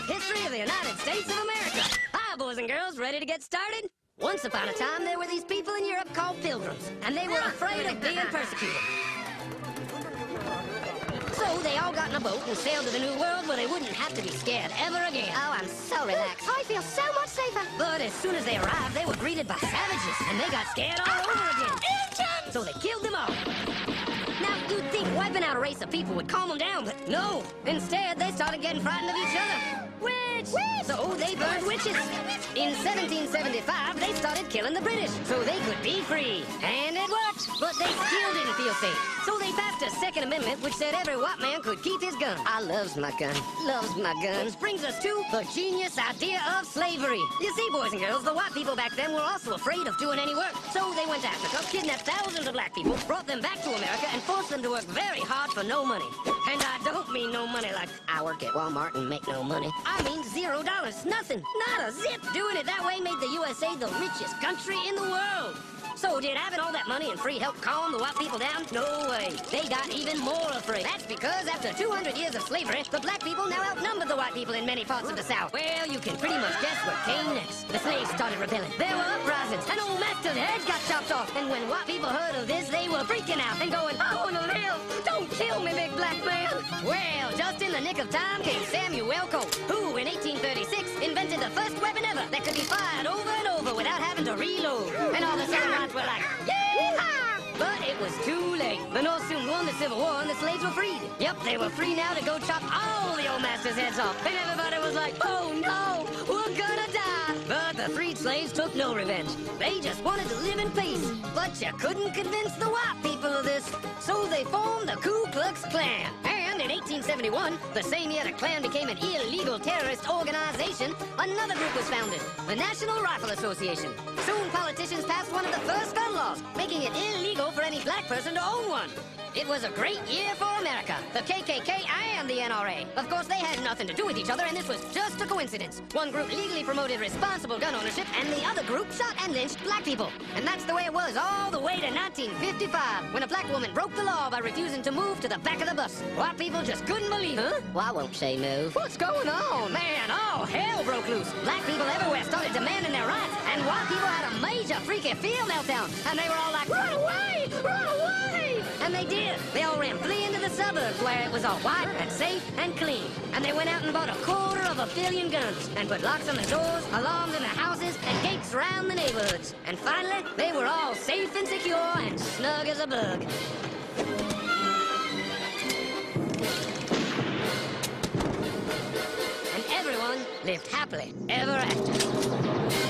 history of the United States of America. Hi, boys and girls, ready to get started? Once upon a time, there were these people in Europe called pilgrims, and they were afraid of being persecuted. So they all got in a boat and sailed to the New World where they wouldn't have to be scared ever again. Oh, I'm so relaxed. I feel so much safer. But as soon as they arrived, they were greeted by savages, and they got scared all over again. Indians! So they killed them all. Now, you'd think wiping out a race of people would calm them down, but no. Instead, they started getting frightened of each other. Witch! So they burned witches. In 1775, they started killing the British so they could be free. And it worked, but they still didn't feel safe. So they passed a Second Amendment which said every white man could keep his gun. I loves my gun. Loves my gun. Which brings us to the genius idea of slavery. You see, boys and girls, the white people back then were also afraid of doing any work. So they went to Africa, kidnapped thousands of black people, brought them back to America, and forced them to work very hard for no money. And I don't mean no money like I work at Walmart and make no money. I mean $0. Nothing. Not a zip. Doing it that way made the USA the richest country in the world. So did having all that money and free help calm the white people down? No way. They got even more afraid. That's because after 200 years of slavery, the black people now outnumbered the white people in many parts of the South. Well, you can pretty much guess what came next. The slaves started rebelling. There were uprisings, and old master's heads got chopped off. And when white people heard of this, they were freaking out and going, I want to live. Don't kill me, big black man. Well, just in the nick of time came Samuel Colt, who in 1836 invented the first weapon ever that could be fired over and over without having to reload. And all the Southern whites were like, yeehaw! But it was too late. The North soon won the Civil War and the slaves were freed. Yep, they were free now to go chop all the old master's heads off. And everybody was like, oh no, we're gonna die. But the freed slaves took no revenge. They just wanted to live in peace. But you couldn't convince the white people of this. So they formed the Ku Klux Klan. And in 1871, the same year the Klan became an illegal terrorist organization, another group was founded, the National Rifle Association. Soon politicians passed one of the first gun laws, making it illegal for any black person to own one. It was a great year for America, the KKK and the NRA. Of course, they had nothing to do with each other, and this was just a coincidence. One group legally promoted responsible gun ownership, and the other group shot and lynched black people. And that's the way it was all the way to 1955, when a black woman broke the law by refusing to move to the back of the bus. White people just couldn't believe it. Huh? Well, I won't say move. What's going on? Man, all hell broke loose. Black people everywhere started demanding their rights, and white people had a major freaky feel meltdown, and they were all like, run away! Run away! And they did. They all ran fleeing to the suburbs where it was all white and safe and clean. And they went out and bought 250 million guns and put locks on the doors, alarms in the houses, and gates around the neighborhoods. And finally, they were all safe and secure and snug as a bug. And everyone lived happily ever after.